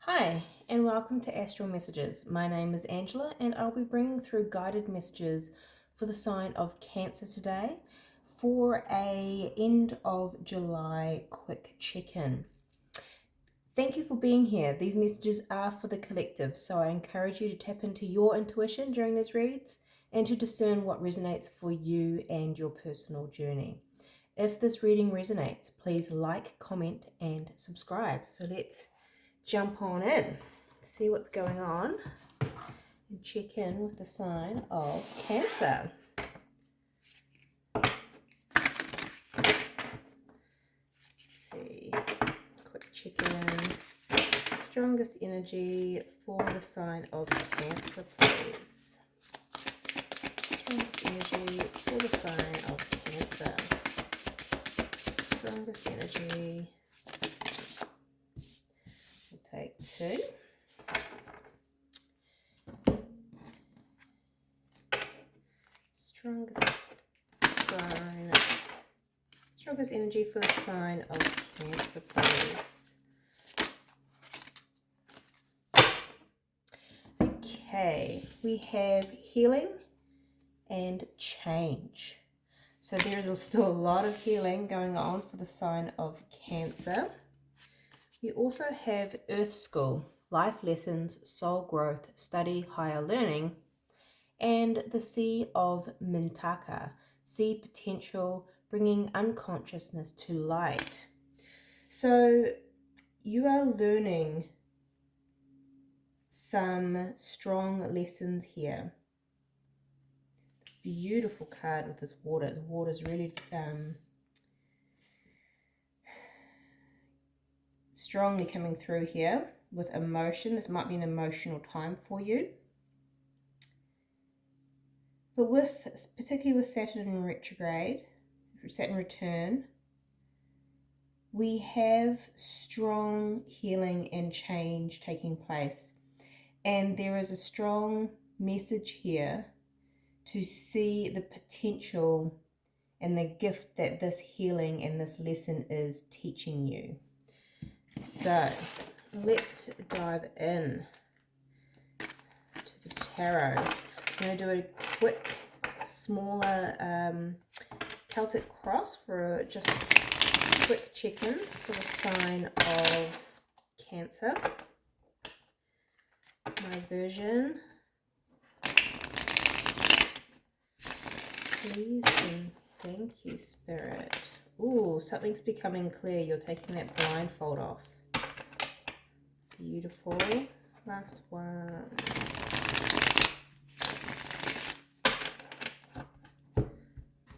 Hi, and welcome to Astral Messages. My name is Angela, and I'll be bringing through guided messages for the sign of Cancer today for a end of July quick check-in. Thank you for being here. These messages are for the collective, so I encourage you to tap into your intuition during these reads and to discern what resonates for you and your personal journey. If this reading resonates, please like, comment, and subscribe. So let's jump on in, see what's going on, and check in with the sign of Cancer. Let's see, quick check in. Strongest energy for the sign of Cancer, please. Strongest energy for the sign of Cancer. Strongest energy. We'll take two. Strongest energy for the sign of Cancer, please. Okay, we have healing and change. So there is still a lot of healing going on for the sign of Cancer. We also have Earth School, life lessons, soul growth, study, higher learning, and the Sea of Mintaka, see potential, bringing unconsciousness to light. So you are learning some strong lessons here. Beautiful card with this water. The water is really strongly coming through here with emotion. This might be an emotional time for you. But particularly with Saturn in retrograde, Saturn return, we have strong healing and change taking place. And there is a strong message here to see the potential and the gift that this healing and this lesson is teaching you. So let's dive in to the tarot. I'm going to do a quick, smaller Celtic cross for just a quick check-in for the sign of Cancer. My version. Please and thank you, Spirit. Ooh, something's becoming clear. You're taking that blindfold off. Beautiful. Last one.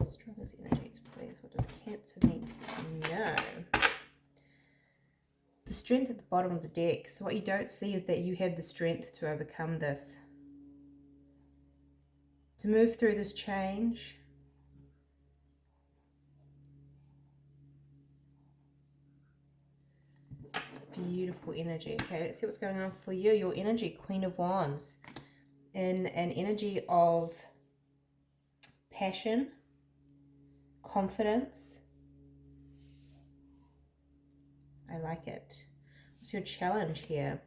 Strongest energies, please. What does Cancer need to know? The strength at the bottom of the deck. So what you don't see is that you have the strength to overcome this. To move through this change. It's beautiful energy. Okay, let's see what's going on for you. Your energy, Queen of Wands. In an energy of passion, confidence. I like it. What's your challenge here?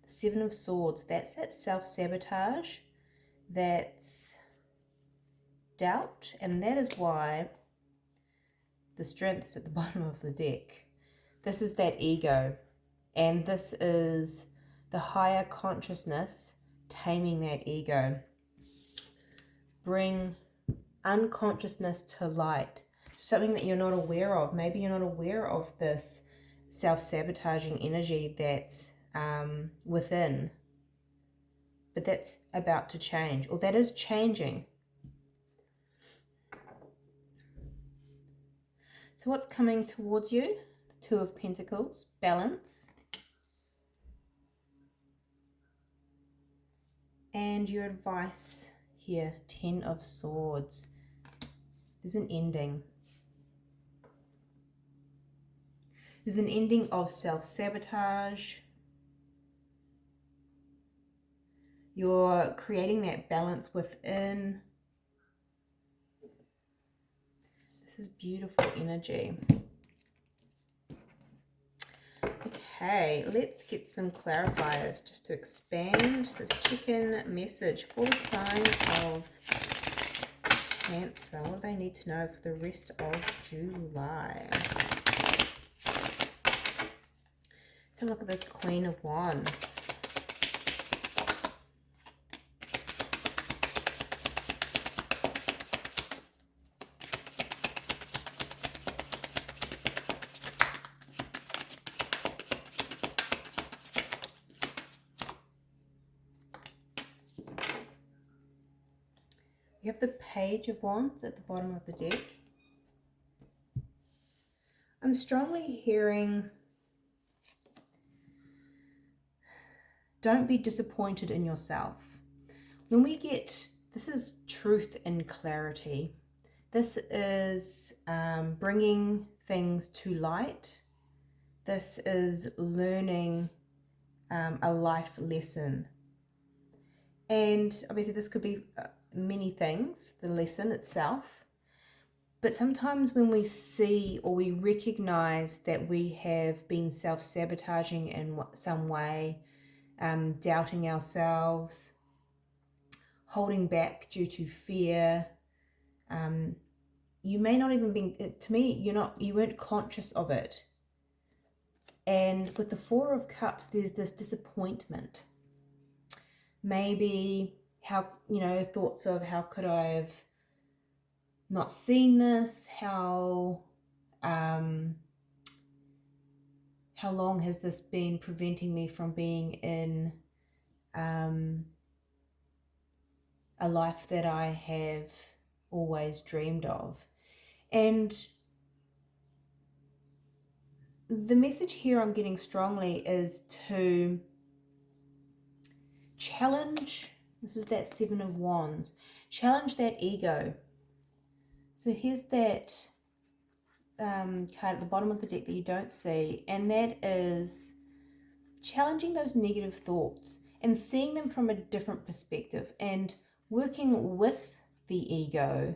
The Seven of Swords. That's that self-sabotage. That's doubt. And that is why the strength is at the bottom of the deck. This is that ego. And this is the higher consciousness taming that ego. Bring unconsciousness to light. Something that you're not aware of. Maybe you're not aware of this self-sabotaging energy that's within. But that's about to change. Or that is changing. So what's coming towards you? The Two of Pentacles. Balance. And your advice here. Ten of Swords. There's an ending. There's an ending of self-sabotage. You're creating that balance within. This is beautiful energy. Okay, let's get some clarifiers just to expand this check-in message for the sign of Cancer. What do they need to know for the rest of July? So look at this Queen of Wands. You have the Page of Wands at the bottom of the deck. I'm strongly hearing, don't be disappointed in yourself. When we get, this is truth and clarity. This is bringing things to light. This is learning a life lesson. And obviously this could be many things, the lesson itself. But sometimes when we see or we recognize that we have been self-sabotaging in some way, doubting ourselves, holding back due to fear, you may not even be, to me, you weren't conscious of it. And with the Four of Cups, there's this disappointment. Maybe thoughts of how could I have not seen this? How long has this been preventing me from being in a life that I have always dreamed of? And the message here I'm getting strongly is to challenge, this is that Seven of Wands, challenge that ego. So here's that card at the bottom of the deck that you don't see, and that is challenging those negative thoughts and seeing them from a different perspective and working with the ego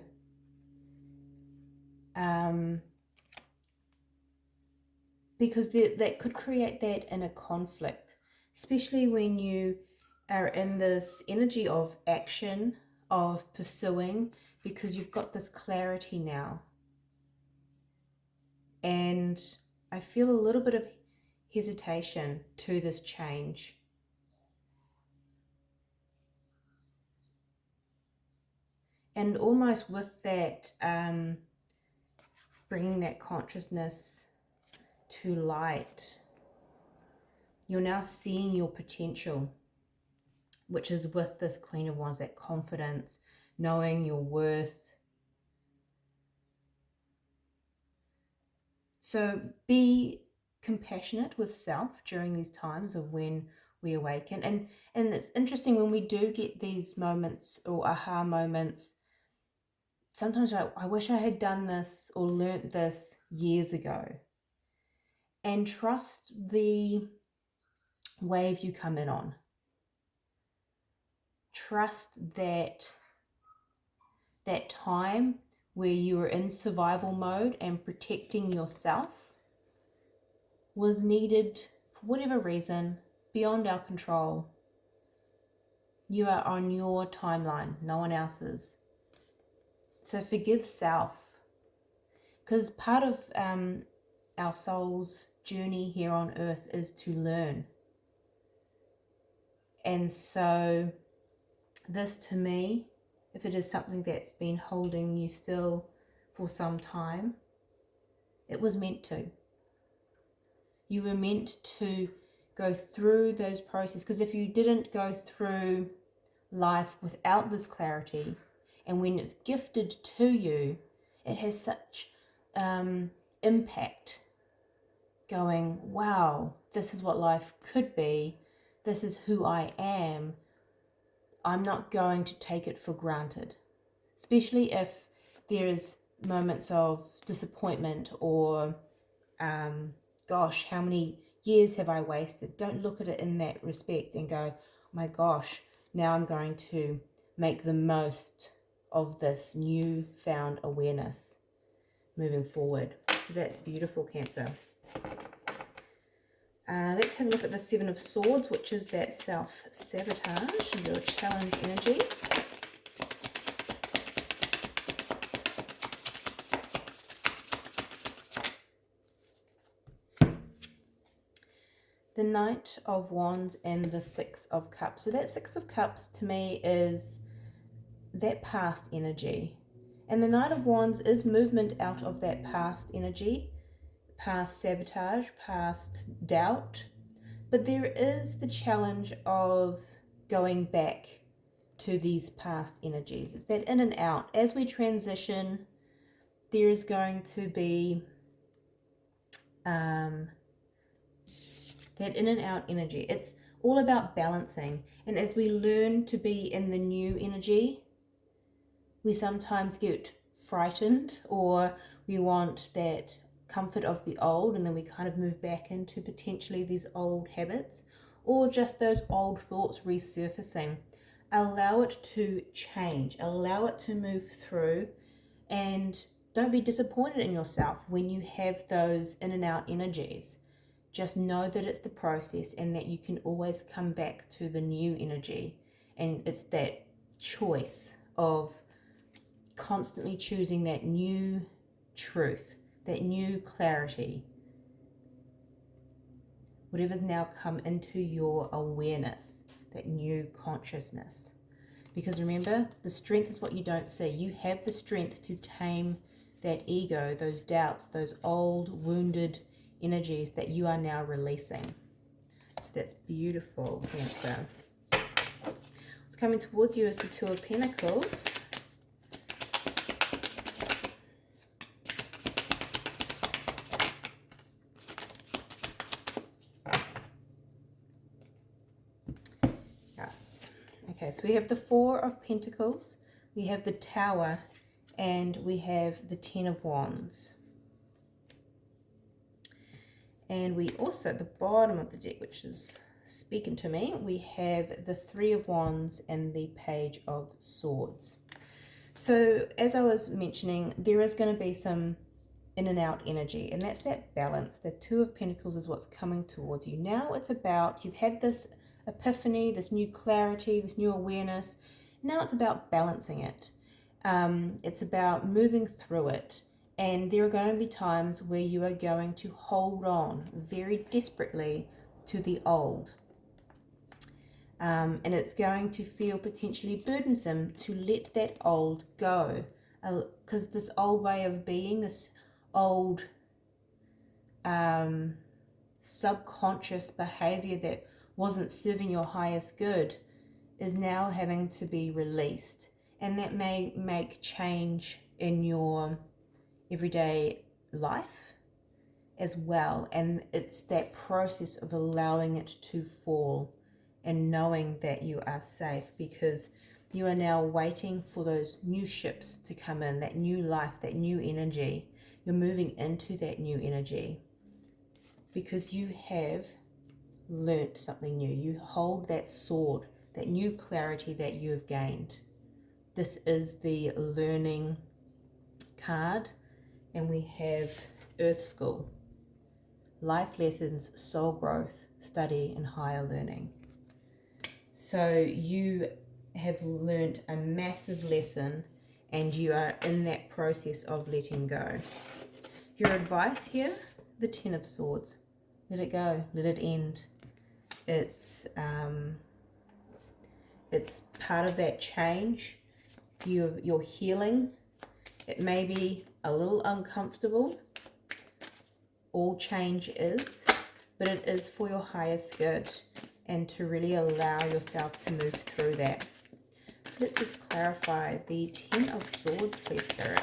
because that could create that inner conflict, especially when you are in this energy of action, of pursuing, because you've got this clarity now. And I feel a little bit of hesitation to this change. And almost with that, bringing that consciousness to light, you're now seeing your potential, which is with this Queen of Wands, that confidence, knowing your worth. So be compassionate with self during these times of when we awaken. And it's interesting when we do get these moments or aha moments. Sometimes I wish I had done this or learnt this years ago. And trust the wave you come in on. Trust that time where you were in survival mode and protecting yourself was needed for whatever reason, beyond our control. You are on your timeline, no one else's. So forgive self, because part of our soul's journey here on earth is to learn. And so this, to me, if it is something that's been holding you still for some time, it was meant to. You were meant to go through those processes, because if you didn't go through life without this clarity, and when it's gifted to you, it has such impact, going, wow, this is what life could be, this is who I am. I'm not going to take it for granted, especially if there's moments of disappointment or gosh, how many years have I wasted? Don't look at it in that respect and go, oh my gosh, now I'm going to make the most of this newfound awareness. moving forward. So that's beautiful, Cancer. Let's have a look at the Seven of Swords, which is that self-sabotage, your challenge energy. The Knight of Wands and the Six of Cups. So that Six of Cups to me is that past energy. And the Knight of Wands is movement out of that past energy, past sabotage, past doubt. But there is the challenge of going back to these past energies. It's that in and out. As we transition, there is going to be that in and out energy. It's all about balancing. And as we learn to be in the new energy, we sometimes get frightened, or we want that comfort of the old, and then we kind of move back into potentially these old habits, or just those old thoughts resurfacing. Allow it to change, allow it to move through, and don't be disappointed in yourself when you have those in and out energies. Just know that it's the process and that you can always come back to the new energy. And it's that choice of constantly choosing that new truth, that new clarity, whatever's now come into your awareness, that new consciousness. Because remember, the strength is what you don't see. You have the strength to tame that ego, those doubts, those old wounded energies that you are now releasing. So that's beautiful, Cancer. What's coming towards you is the Two of Pentacles. Yes. Okay, so we have the Four of Pentacles, we have the Tower, and we have the Ten of Wands. And we also, at the bottom of the deck, which is speaking to me, we have the Three of Wands and the Page of Swords. So as I was mentioning, there is going to be some in and out energy, and that's that balance. The Two of Pentacles is what's coming towards you. Now it's about, you've had this epiphany, this new clarity, this new awareness. Now it's about balancing it. It's about moving through it. And there are going to be times where you are going to hold on very desperately to the old. And it's going to feel potentially burdensome to let that old go. Because this old way of being, this old subconscious behavior that wasn't serving your highest good is now having to be released. And that may make change in your everyday life as well, and it's that process of allowing it to fall and knowing that you are safe, because you are now waiting for those new ships to come in, that new life, that new energy. You're moving into that new energy because you have learnt something new. You hold that sword, that new clarity that you have gained. This is the learning card. And we have Earth School, life lessons, soul growth, study, and higher learning. So you have learned a massive lesson, and you are in that process of letting go. Your advice here, the Ten of Swords. Let it go, let it end. It's part of that change. You're healing. It may be a little uncomfortable. All change is, but it is for your highest good, and to really allow yourself to move through that. So let's just clarify the Ten of Swords, please, Spirit.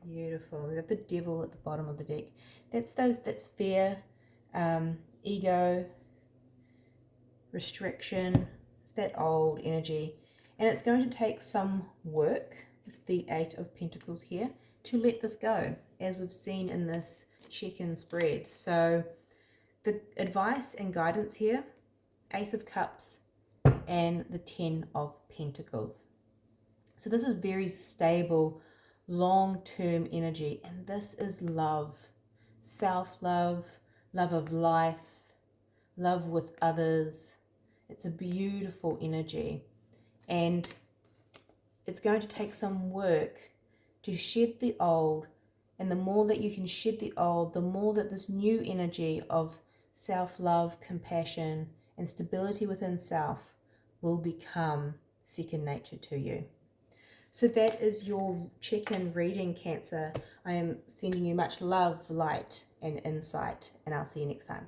Beautiful. We have the Devil at the bottom of the deck. That's fear, ego, restriction. It's that old energy, and it's going to take some work with the Eight of Pentacles here to let this go, as we've seen in this check-in spread. So the advice and guidance here, Ace of Cups and the Ten of Pentacles. So this is very stable, long-term energy. And this is love, self-love, love of life, love with others. It's a beautiful energy. And it's going to take some work to shed the old. And the more that you can shed the old, the more that this new energy of self-love, compassion, and stability within self will become second nature to you. So that is your check-in reading, Cancer. I am sending you much love, light, and insight, and I'll see you next time.